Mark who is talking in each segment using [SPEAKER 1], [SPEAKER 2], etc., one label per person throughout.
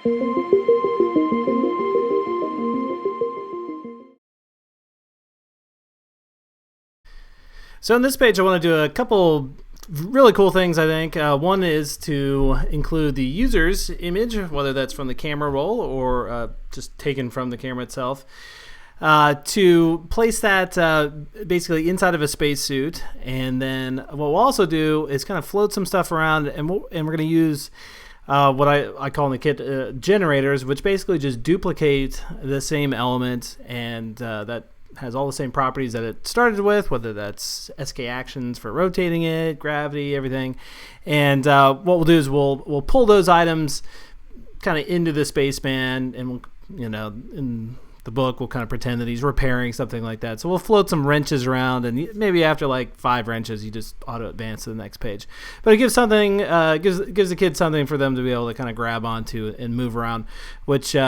[SPEAKER 1] So on this page, I want to do a couple really cool things, I think. One is to include the user's image, whether that's from the camera roll or just taken from the camera itself, to place that basically inside of a spacesuit. And then what we'll also do is kind of float some stuff around, and we're going to use what I call in the kit generators, which basically just duplicate the same element, and that has all the same properties that it started with, whether that's SK actions for rotating it, gravity, everything. And what we'll do is we'll pull those items kind of into the spaceman, and we'll, in the book we'll kind of pretend that he's repairing something like that. So we'll float some wrenches around, and maybe after like 5 wrenches, you just auto advance to the next page. But it gives something, gives the kids something for them to be able to kind of grab onto and move around, which we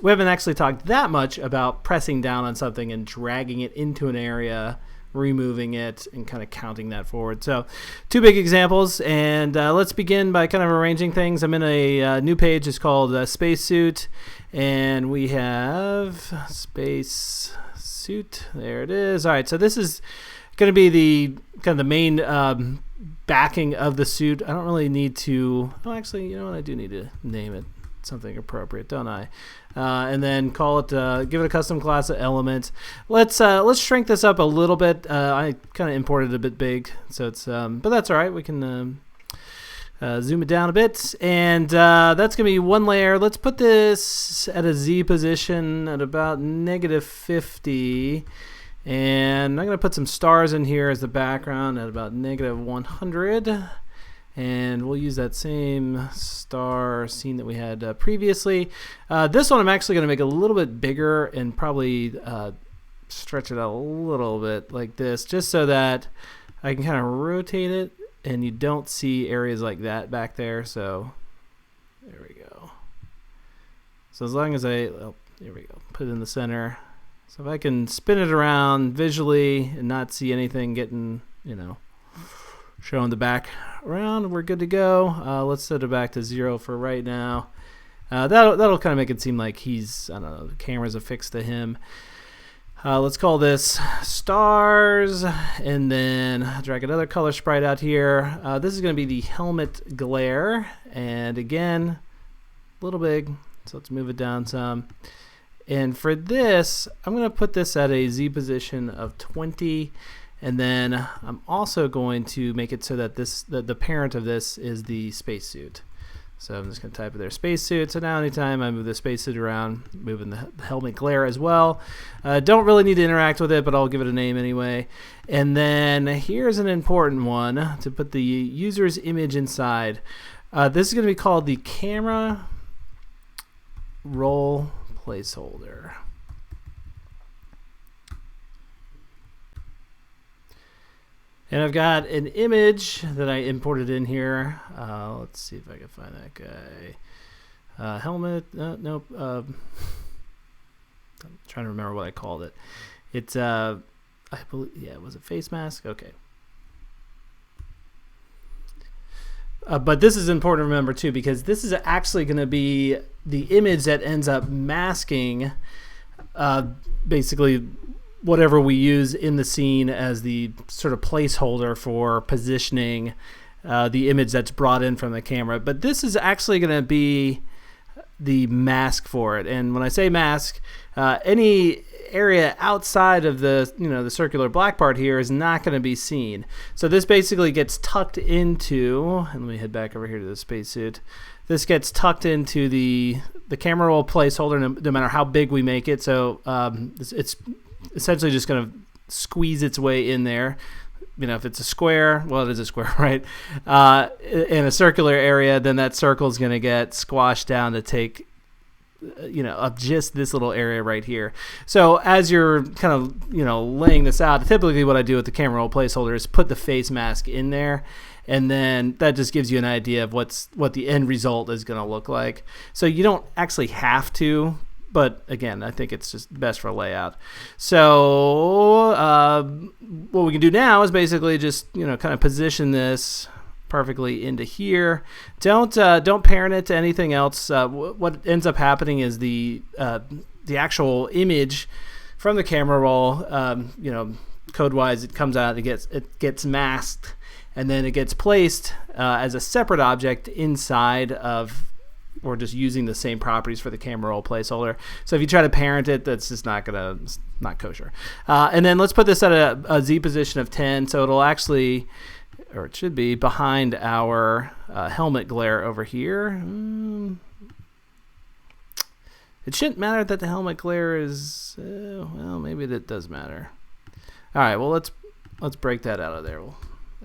[SPEAKER 1] haven't actually talked that much about pressing down on something and dragging it into an area, removing it, and kind of counting that forward. So 2 big examples, and let's begin by kind of arranging things. I'm in a new page. It's called Spacesuit, and we have Spacesuit. There it is. All right, so this is going to be the kind of the main backing of the suit. I don't really need to. Oh, actually, you know what? I do need to name it something appropriate, don't I? And then call it, give it a custom class element. Let's shrink this up a little bit. I kind of imported it a bit big, so it's, but that's all right. We can zoom it down a bit, and that's gonna be one layer. Let's put this at a Z position at about -50, and I'm gonna put some stars in here as the background at about -100. And we'll use that same star scene that we had previously. This one I'm actually going to make a little bit bigger and probably stretch it out a little bit like this, just so that I can kind of rotate it and you don't see areas like that back there. So there we go. So as long as there we go, put it in the center. So if I can spin it around visually and not see anything getting, showing the back around, we're good to go. Let's set it back to 0 for right now. That'll kind of make it seem like he's, I don't know, the camera's affixed to him. Let's call this stars, and then drag another color sprite out here. This is going to be the helmet glare, and again, a little big, so let's move it down some. And for this, I'm going to put this at a Z position of 20. And then I'm also going to make it so that the parent of this is the spacesuit. So I'm just going to type in there spacesuit. So now anytime I move the spacesuit around, moving the helmet glare as well. Don't really need to interact with it, but I'll give it a name anyway. And then here's an important one to put the user's image inside. This is going to be called the camera roll placeholder. And I've got an image that I imported in here. Let's see if I can find that guy. Helmet, nope. I'm trying to remember what I called it. It's, I believe, yeah, was it face mask? Okay. But this is important to remember too, because this is actually going to be the image that ends up masking basically whatever we use in the scene as the sort of placeholder for positioning the image that's brought in from the camera. But this is actually going to be the mask for it. And when I say mask, any area outside of the the circular black part here is not going to be seen. So this basically gets tucked into, and let me head back over here to the spacesuit. This gets tucked into the camera roll placeholder, no matter how big we make it. So it's essentially just going to squeeze its way in there. If it's a square, well, it is a square, right? In a circular area, then that circle is going to get squashed down to take, up just this little area right here. So as you're kind of, laying this out, typically what I do with the camera roll placeholder is put the face mask in there, and then that just gives you an idea of what the end result is going to look like. So you don't actually have to, but again, I think it's just best for layout. So what we can do now is basically just kind of position this perfectly into here. Don't parent it to anything else. What ends up happening is the actual image from the camera roll, code-wise, it comes out, it gets masked, and then it gets placed as a separate object inside of, or just using the same properties for the camera roll placeholder. So if you try to parent it, that's just not kosher. And then let's put this at a Z position of 10, so it'll actually, or it should be, behind our helmet glare over here. It shouldn't matter that the helmet glare is, well, maybe that does matter. All right, well, let's break that out of there. We'll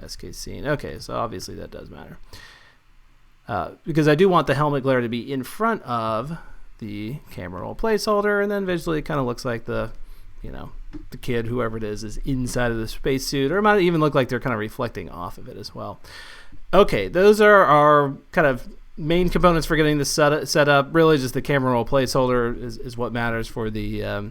[SPEAKER 1] SK scene. Okay, so obviously that does matter. Because I do want the helmet glare to be in front of the camera roll placeholder, and then visually it kind of looks like the kid, whoever it is inside of the spacesuit, or it might even look like they're kind of reflecting off of it as well. Okay, those are our kind of main components for getting this set up. Really just the camera roll placeholder is what matters for the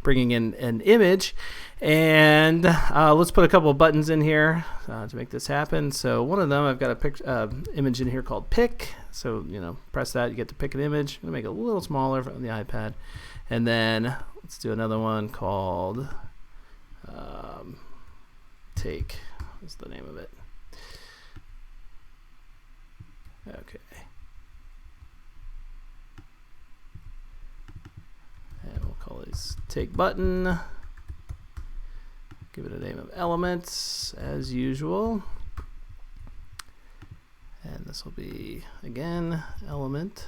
[SPEAKER 1] bringing in an image. And let's put a couple of buttons in here to make this happen. So one of them, I've got a image in here called pick. So press that, you get to pick an image. I'm gonna make it a little smaller on the iPad. And then let's do another one called take. What's the name of it? Okay. And we'll call this take button. Give it a name of elements as usual. And this will be, again, element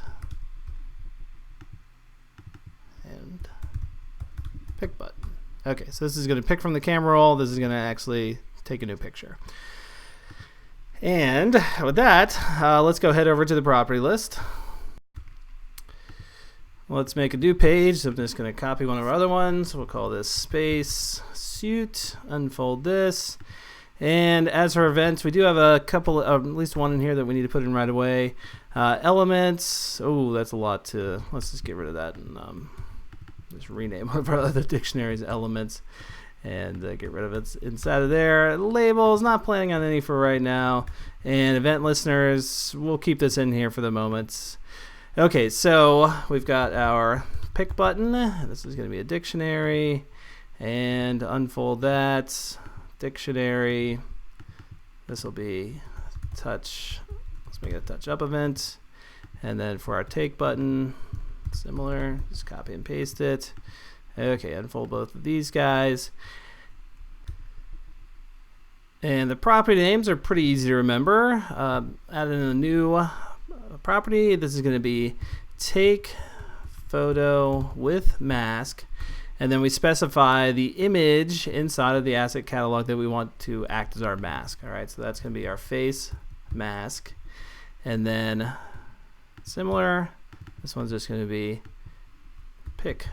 [SPEAKER 1] and pick button. Okay, so this is going to pick from the camera roll. This is going to actually take a new picture. And with that, let's go head over to the property list. Let's make a new page. So I'm just going to copy one of our other ones. We'll call this space suit. Unfold this. And as for events, we do have a couple, at least one in here that we need to put in right away. Elements. Oh, that's a lot to. Let's just get rid of that and just rename one of our other dictionaries elements and get rid of it inside of there. Labels, not planning on any for right now. And event listeners, we'll keep this in here for the moment. Okay, so we've got our pick button. This is going to be a dictionary. And unfold that. Dictionary. This will be touch. Let's make it a touch up event. And then for our take button, similar, just copy and paste it. Okay, unfold both of these guys. And the property names are pretty easy to remember. Add in a new property. This is going to be take photo with mask. And then we specify the image inside of the asset catalog that we want to act as our mask. All right, so that's going to be our face mask. And then similar, this one's just going to be pick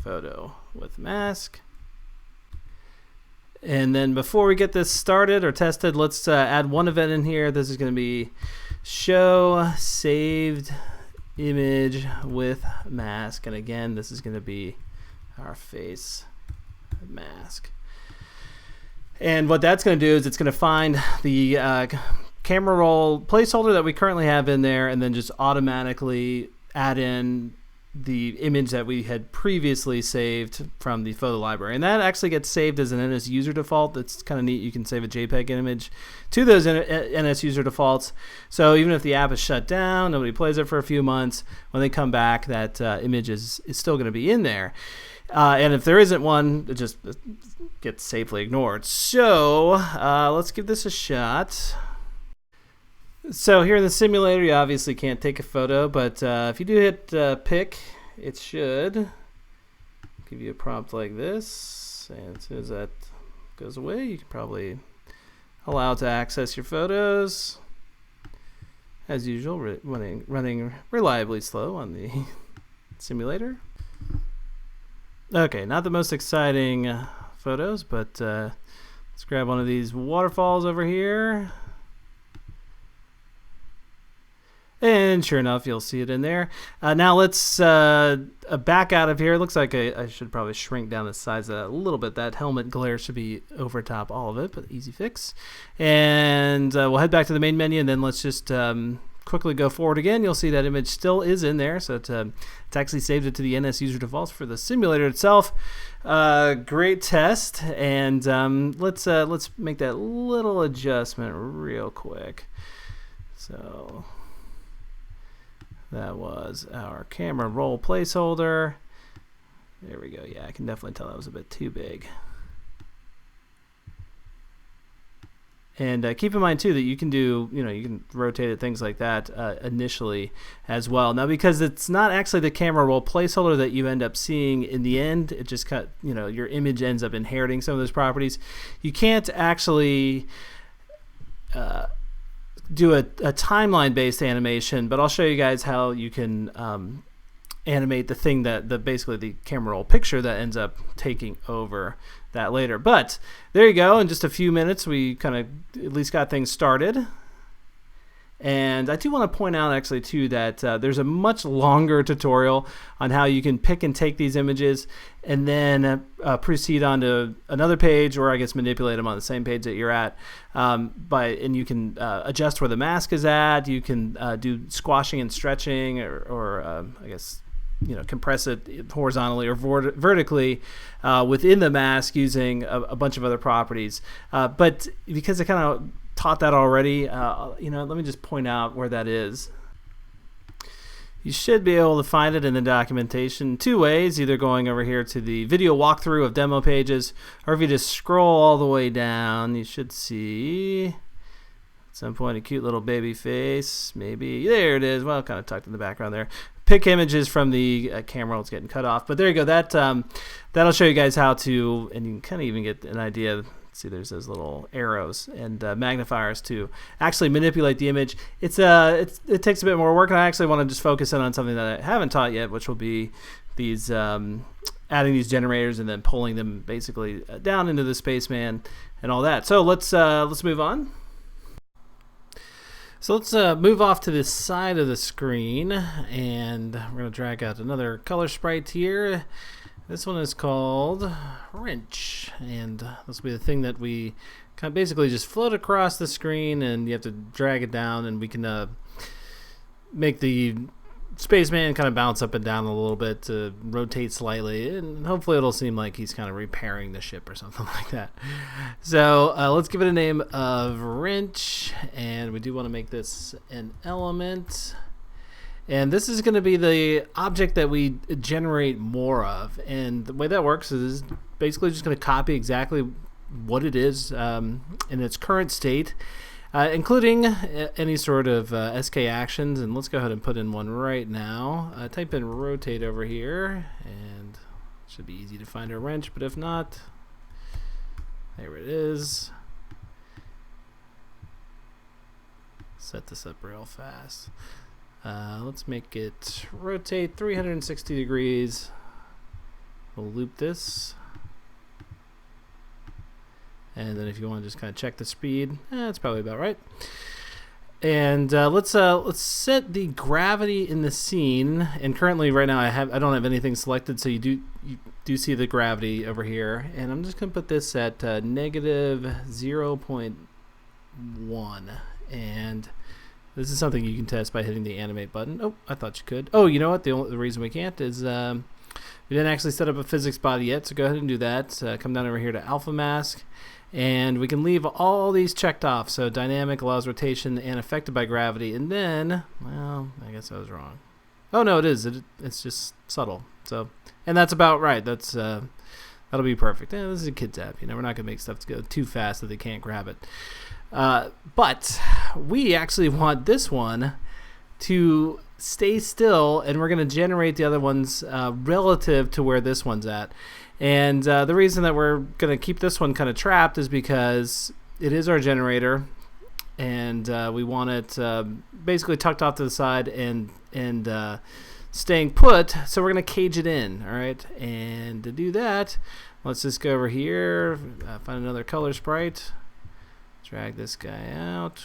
[SPEAKER 1] photo with mask. And then before we get this started or tested, let's add one event in here. This is going to be show saved image with mask. And again, this is going to be our face mask. And what that's going to do is it's going to find the camera roll placeholder that we currently have in there and then just automatically add in the image that we had previously saved from the photo library. And that actually gets saved as an NS user default. That's kind of neat. You can save a JPEG image to those NS user defaults. So even if the app is shut down, nobody plays it for a few months, when they come back, that image is still going to be in there. And if there isn't one, it just gets safely ignored. So let's give this a shot. So here in the simulator, you obviously can't take a photo, but if you do hit pick, it should give you a prompt like this. And as soon as that goes away, you can probably allow it to access your photos. As usual, running reliably slow on the simulator. Okay, not the most exciting photos, but let's grab one of these waterfalls over here. And sure enough, you'll see it in there. Now let's back out of here. It looks like I should probably shrink down the size of that a little bit. That helmet glare should be over top all of it, but easy fix. And we'll head back to the main menu, and then let's just quickly go forward again. You'll see that image still is in there, so it's actually saved it to the NS user defaults for the simulator itself. Great test, and let's make that little adjustment real quick. So that was our camera roll placeholder. There we go. Yeah, I can definitely tell that was a bit too big. And keep in mind too that you can do, you can rotate it, things like that initially as well. Now, because it's not actually the camera roll placeholder that you end up seeing in the end, it just your image ends up inheriting some of those properties. You can't actually do a timeline-based animation, but I'll show you guys how you can animate the thing that basically the camera roll picture that ends up taking over that later. But there you go. In just a few minutes, we kind of at least got things started. And I do want to point out actually too that there's a much longer tutorial on how you can pick and take these images and then proceed onto another page, or I guess manipulate them on the same page that you're at. And you can adjust where the mask is at. You can do squashing and stretching, or I guess compress it horizontally or vertically within the mask using a bunch of other properties. But because I kind of taught that already, let me just point out where that is. You should be able to find it in the documentation two ways, either going over here to the video walkthrough of demo pages, or if you just scroll all the way down, you should see at some point a cute little baby face. Maybe there it is. Well, kind of tucked in the background there. Pick images from the camera roll. It's getting cut off, but there you go. That'll show you guys how to, and you can kind of even get an idea. See, there's those little arrows and magnifiers to actually manipulate the image. It takes a bit more work, and I actually want to just focus in on something that I haven't taught yet, which will be these adding these generators and then pulling them basically down into the spaceman and all that. So let's move on. So let's move off to this side of the screen, and we're going to drag out another color sprite here. This one is called Wrench, and this will be the thing that we kind of basically just float across the screen, and you have to drag it down, and we can make the spaceman kind of bounce up and down a little bit to rotate slightly, and hopefully it'll seem like he's kind of repairing the ship or something like that. So let's give it a name of Wrench, and we do want to make this an element. And this is going to be the object that we generate more of. And the way that works is basically just going to copy exactly what it is in its current state, including any sort of SK actions. And let's go ahead and put in one right now. Type in rotate over here, and it should be easy to find our wrench, but if not, there it is. Set this up real fast. Let's make it rotate 360 degrees. We'll loop this. And then if you want to just kind of check the speed, that's probably about right. And let's set the gravity in the scene. And currently right now I don't have anything selected, so you do see the gravity over here. And I'm just going to put this at negative 0.1. And this is something you can test by hitting the animate button. Oh, I thought you could. Oh, you know what? The reason we can't is we didn't actually set up a physics body yet, so go ahead and do that. Come down over here to alpha mask, and we can leave all these checked off. So dynamic allows rotation and affected by gravity. And then, well, I guess I was wrong. Oh, no, it is. It's just subtle. So, and that's about right. That'll be perfect. This is a kid's app. We're not going to make stuff to go too fast that they can't grab it. But we actually want this one to stay still, and we're going to generate the other ones relative to where this one's at. And the reason that we're going to keep this one kind of trapped is because it is our generator, and we want it basically tucked off to the side and staying put, so we're going to cage it in. All right, and to do that, let's just go over here, find another color sprite. Drag this guy out,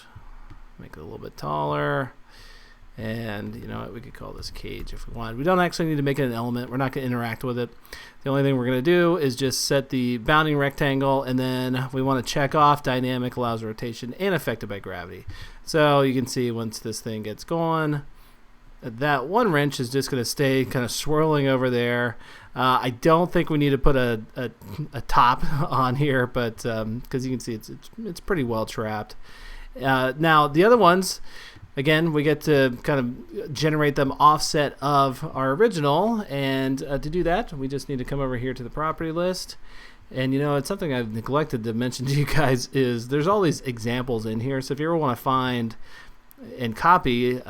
[SPEAKER 1] make it a little bit taller, And you know what, we could call this cage if we want. We don't actually need to make it an element. We're not going to interact with it. The only thing we're going to do is just set the bounding rectangle, and then we want to check off dynamic allows rotation and affected by gravity. So you can see once this thing gets going, that one wrench is just going to stay kind of swirling over there. I don't think we need to put a top on here, but because you can see it's pretty well trapped. Now the other ones, again, we get to kind of generate them offset of our original, and to do that, we just need to come over here to the property list. And you know, it's something I've neglected to mention to you guys is there's all these examples in here. So if you ever want to find and copy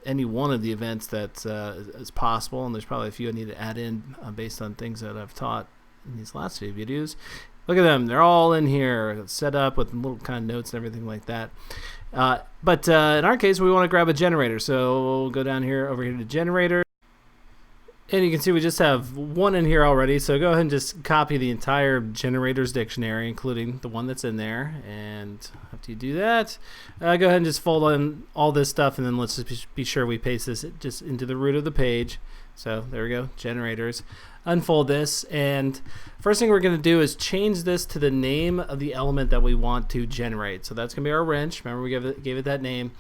[SPEAKER 1] any one of the events that is possible, and there's probably a few I need to add in based on things that I've taught in these last few videos. Look at them. They're all in here, set up with little kind of notes and everything like that. But in our case, we want to grab a generator. So we'll go down here, over here to generator. And you can see we just have one in here already. So go ahead and just copy the entire generators dictionary, including the one that's in there. And after you do that, go ahead and just fold in all this stuff. And then let's just be sure we paste this just into the root of the page. So there we go, generators. Unfold this, and first thing we're going to do is change this to the name of the element that we want to generate. So that's going to be our wrench. Remember, we gave it that name.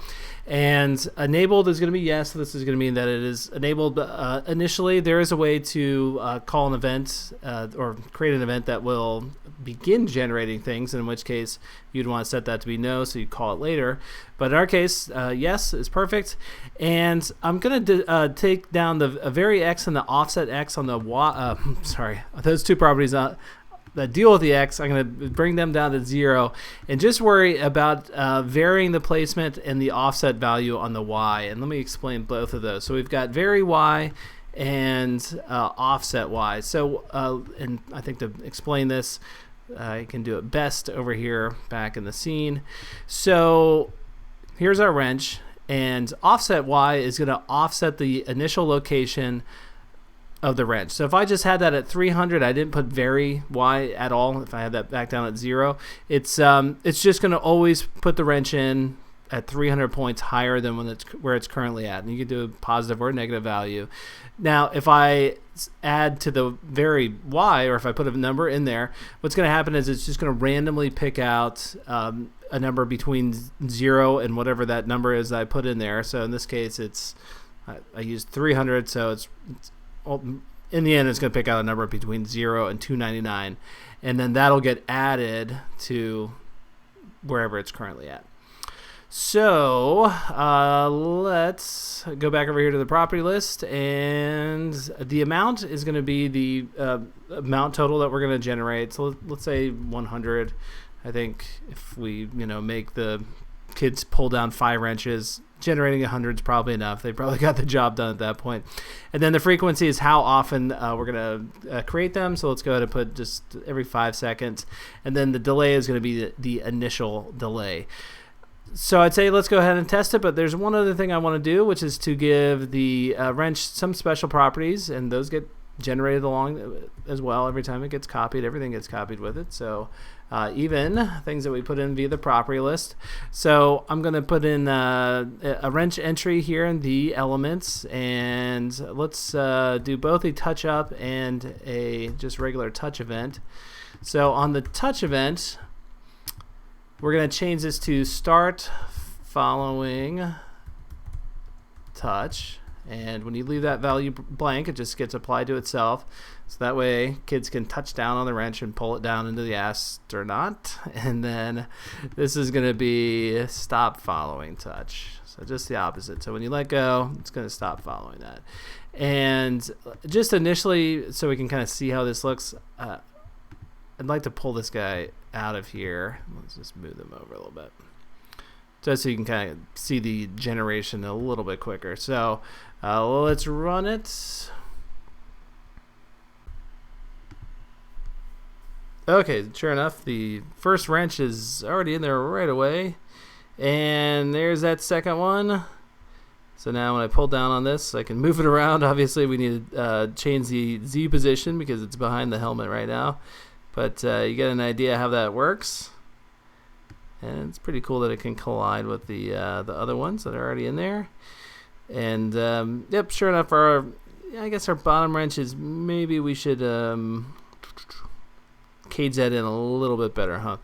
[SPEAKER 1] And enabled is going to be yes. So this is going to mean that it is enabled initially. There is a way to call an event or create an event that will begin generating things, in which case you'd want to set that to be no, so you call it later. But in our case, yes is perfect. And I'm going to take down the vary x and the offset x on the y. Those two properties that deal with the x. I'm going to bring them down to 0, and just worry about varying the placement and the offset value on the y. And let me explain both of those. So we've got vary y and offset y. So and I think to explain this, I can do it best over here back in the scene. So here's our wrench, and offset y is going to offset the initial location of the wrench. So if I just had that at 300, I didn't put vary y at all. If I had that back down at 0, it's just going to always put the wrench in at 300 points higher than where it's currently at. And you can do a positive or a negative value. Now, if I add to the vary y, or if I put a number in there, what's going to happen is it's just going to randomly pick out a number between 0 and whatever that number is that I put in there. So in this case, I used 300, so it's in the end, it's going to pick out a number between 0 and 299, and then that'll get added to wherever it's currently at. So let's go back over here to the property list, and the amount is going to be the amount total that we're going to generate. So let's say 100. I think if we make the kids pull down 5 wrenches, generating 100 is probably enough. They probably got the job done at that point. And then the frequency is how often we're going to create them. So let's go ahead and put just every 5 seconds. And then the delay is going to be the initial delay. So I'd say let's go ahead and test it, but there's one other thing I want to do, which is to give the wrench some special properties, and those get generated along as well. Every time it gets copied, everything gets copied with it. So even things that we put in via the property list. So I'm going to put in a wrench entry here in the elements, and let's do both a touch up and a just regular touch event. So on the touch event, we're going to change this to start following touch. And when you leave that value blank, it just gets applied to itself. So that way kids can touch down on the wrench and pull it down into the astronaut. And then this is going to be stop following touch. So just the opposite. So when you let go, it's going to stop following that. And just initially, so we can kind of see how this looks, I'd like to pull this guy out of here. Let's just move them over a little bit, just so you can kind of see the generation a little bit quicker. So let's run it. Okay, sure enough, the first wrench is already in there right away. And there's that second one. So now when I pull down on this, I can move it around. Obviously, we need to change the Z position because it's behind the helmet right now. But you get an idea how that works. And it's pretty cool that it can collide with the other ones that are already in there. And yep, sure enough, I guess our bottom wrench is, maybe we should cage that in a little bit better, huh?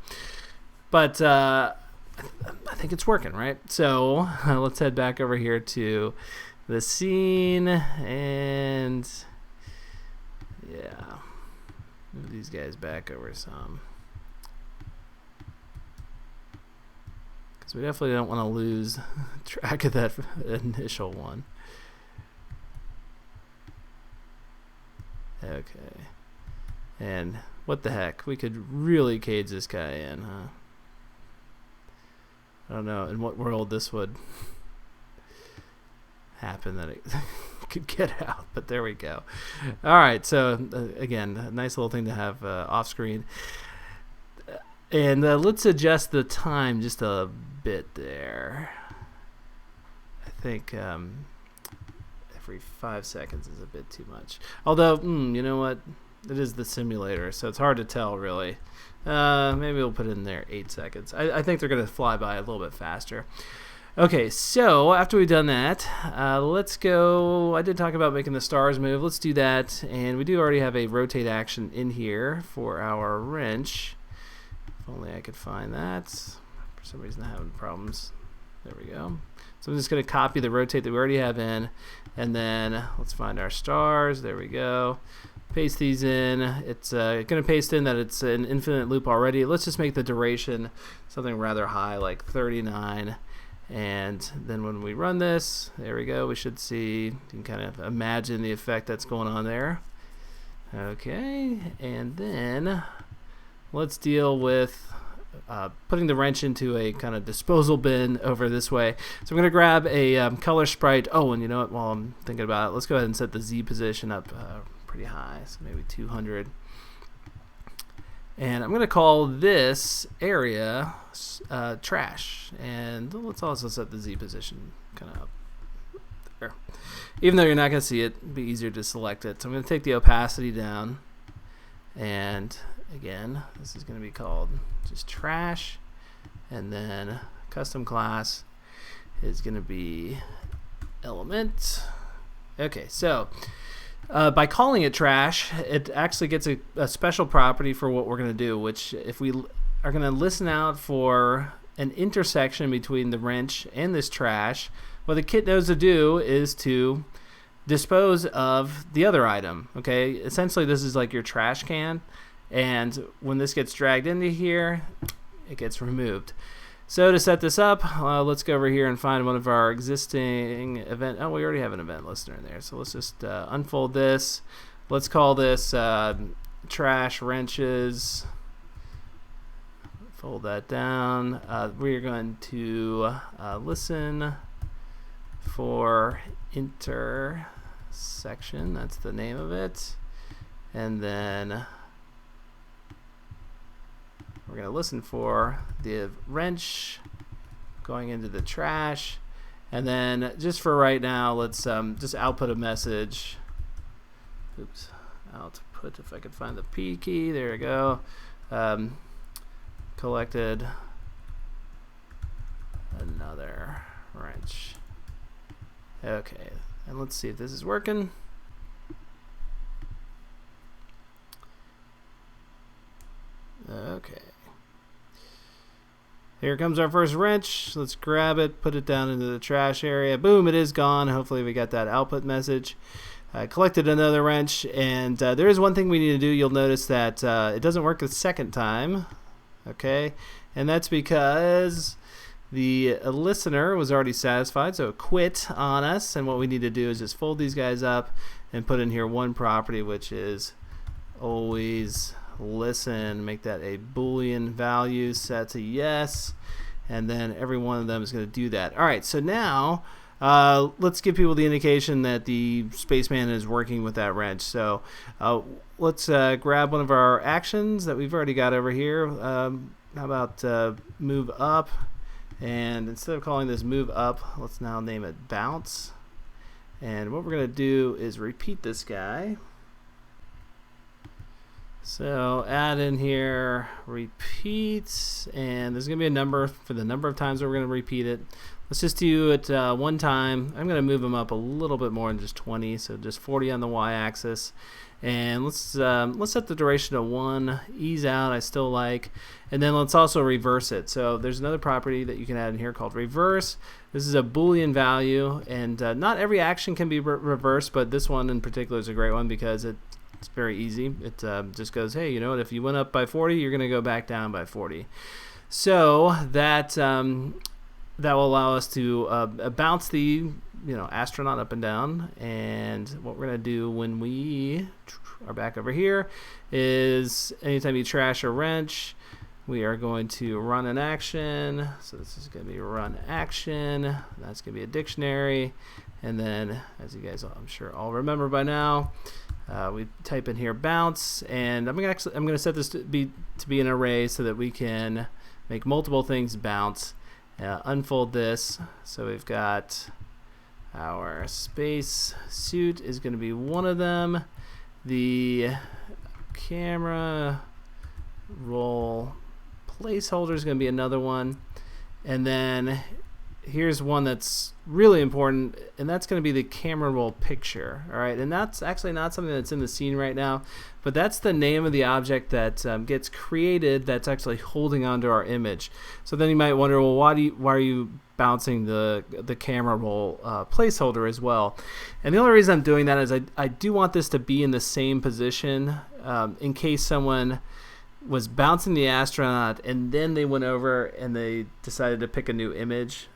[SPEAKER 1] But I think it's working, right? So let's head back over here to the scene, and yeah, move these guys back over some, because we definitely don't want to lose track of that initial one. Okay, and what the heck, we could really cage this guy in, huh? I don't know in what world this would happen that it could get out, but there we go. All right, so again, a nice little thing to have off screen. And let's adjust the time just a bit there. I think every 5 seconds is a bit too much. Although, you know what? It is the simulator, so it's hard to tell, really. Maybe we'll put it in there 8 seconds. I think they're going to fly by a little bit faster. Okay, so after we've done that, let's go. I did talk about making the stars move. Let's do that. And we do already have a rotate action in here for our wrench. If only I could find that. For some reason I'm having problems. There we go. So I'm just going to copy the rotate that we already have in. And then let's find our stars. There we go. Paste these in. It's going to paste in that it's an infinite loop already. Let's just make the duration something rather high, like 39. And then when we run this, there we go. We should see, you can kind of imagine the effect that's going on there. Okay, and then let's deal with putting the wrench into a kind of disposal bin over this way. So I'm going to grab a color sprite. Oh, and you know what? While I'm thinking about it, let's go ahead and set the Z position up pretty high, so maybe 200. And I'm going to call this area trash. And let's also set the Z position kind of up there. Even though you're not going to see it, it'd be easier to select it. So I'm going to take the opacity down. And again, this is going to be called just trash. And then custom class is going to be element. Okay, so by calling it trash, it actually gets a special property for what we're going to do, which if we are going to listen out for an intersection between the wrench and this trash, what the kit knows to do is to dispose of the other item. Okay, essentially this is like your trash can, and when this gets dragged into here, it gets removed. So to set this up, let's go over here and find one of our existing event. Oh, we already have an event listener in there. So let's just unfold this. Let's call this trash wrenches. Fold that down. We're going to listen for intersection. That's the name of it. And then we're going to listen for the wrench going into the trash. And then just for right now, let's just output a message. Oops. Output, if I could find the P key. There we go. Collected another wrench. Okay. And let's see if this is working. Okay. Here comes our first wrench. Let's grab it, put it down into the trash area. Boom, it is gone. Hopefully we got that output message. I collected another wrench, and there is one thing we need to do. You'll notice that it doesn't work the second time. Okay, and that's because the listener was already satisfied, so it quit on us. And what we need to do is just fold these guys up and put in here one property, which is always listen. Make that a Boolean value set to yes, and then every one of them is going to do that. All right, so now let's give people the indication that the spaceman is working with that wrench. So let's grab one of our actions that we've already got over here. How about move up? And instead of calling this move up, let's now name it bounce. And what we're going to do is repeat this guy. So add in here repeat, and there's going to be a number for the number of times that we're going to repeat it. Let's just do it one time. I'm going to move them up a little bit more than just 20, so just 40 on the y-axis. And let's set the duration to 1. Ease out, I still like. And then let's also reverse it. So there's another property that you can add in here called reverse. This is a Boolean value, and not every action can be reversed, but this one in particular is a great one because it's very easy. It just goes, hey, you know what? If you went up by 40, you're going to go back down by 40. So that that will allow us to bounce the astronaut up and down. And what we're going to do when we are back over here is anytime you trash a wrench, we are going to run an action. So this is going to be run action. That's going to be a dictionary. And then, as you guys I'm sure all remember by now, we type in here bounce, and I'm going to set this to be an array so that we can make multiple things bounce. Unfold this, so we've got our space suit is going to be one of them. The camera roll placeholder is going to be another one, and then here's one that's really important, and that's going to be the camera roll picture. All right, and that's actually not something that's in the scene right now, but that's the name of the object that gets created that's actually holding onto our image. So then you might wonder, well, why are you bouncing the camera roll placeholder as well? And the only reason I'm doing that is I do want this to be in the same position in case someone was bouncing the astronaut and then they went over and they decided to pick a new image,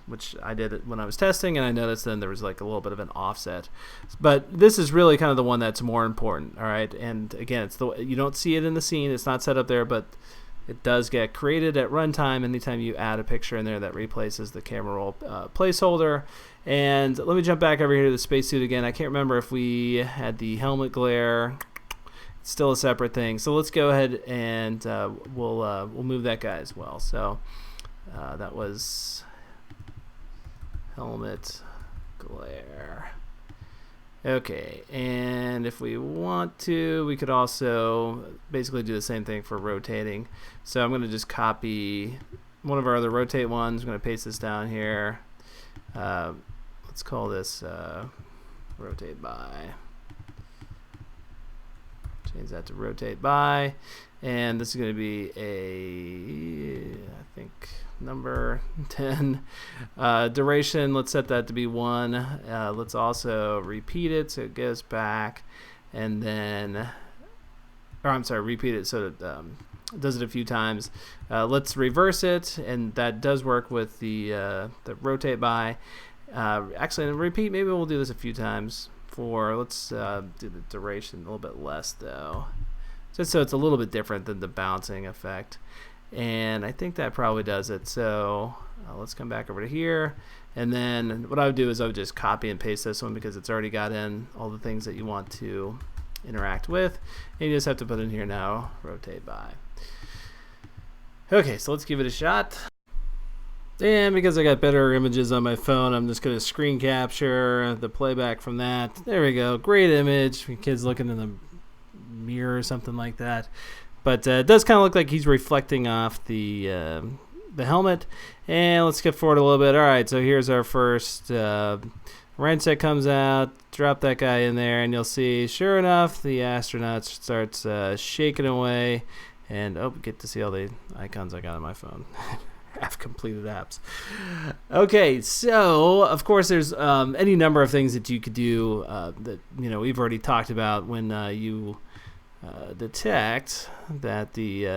[SPEAKER 1] which I did when I was testing, and I noticed then there was like a little bit of an offset. But this is really kind of the one that's more important, all right? And again, it's you don't see it in the scene, it's not set up there, but it does get created at runtime anytime you add a picture in there that replaces the camera roll placeholder. And let me jump back over here to the spacesuit again. I can't remember if we had the helmet glare. Still a separate thing, so let's go ahead and we'll move that guy as well. So that was helmet glare. Okay, and if we want to, we could also basically do the same thing for rotating. So I'm going to just copy one of our other rotate ones. I'm going to paste this down here. Let's call this rotate by. Change that to rotate by, and this is going to be I think number 10. Duration, let's set that to be 1. Let's also repeat it so it goes back, and then, repeat it so that it does it a few times. Let's reverse it, and that does work with the rotate by. Actually, and repeat, maybe we'll do this a few times. Let's do the duration a little bit less though, just so it's a little bit different than the bouncing effect, and I think that probably does it. So let's come back over to here, and then what I would do is I would just copy and paste this one because it's already got in all the things that you want to interact with, and you just have to put in here now rotate by. Okay, so let's give it a shot. And because I got better images on my phone, I'm just going to screen capture the playback from that. There we go. Great image. Kid's looking in the mirror or something like that. But it does kind of look like he's reflecting off the helmet. And let's skip forward a little bit. All right, so here's our first wrench that comes out. Drop that guy in there, and you'll see, sure enough, the astronaut starts shaking away. And, get to see all the icons I got on my phone. Half completed apps. Okay, so of course there's any number of things that you could do that we've already talked about when you detect that the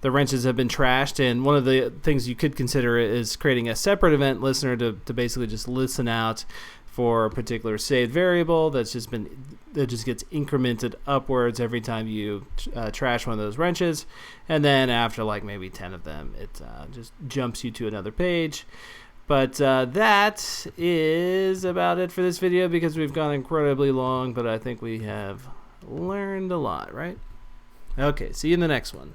[SPEAKER 1] wrenches have been trashed. And one of the things you could consider is creating a separate event listener to basically just listen out for a particular saved variable that just gets incremented upwards every time you trash one of those wrenches, and then after like maybe 10 of them, it just jumps you to another page. But that is about it for this video because we've gone incredibly long, but I think we have learned a lot, right? Okay, see you in the next one.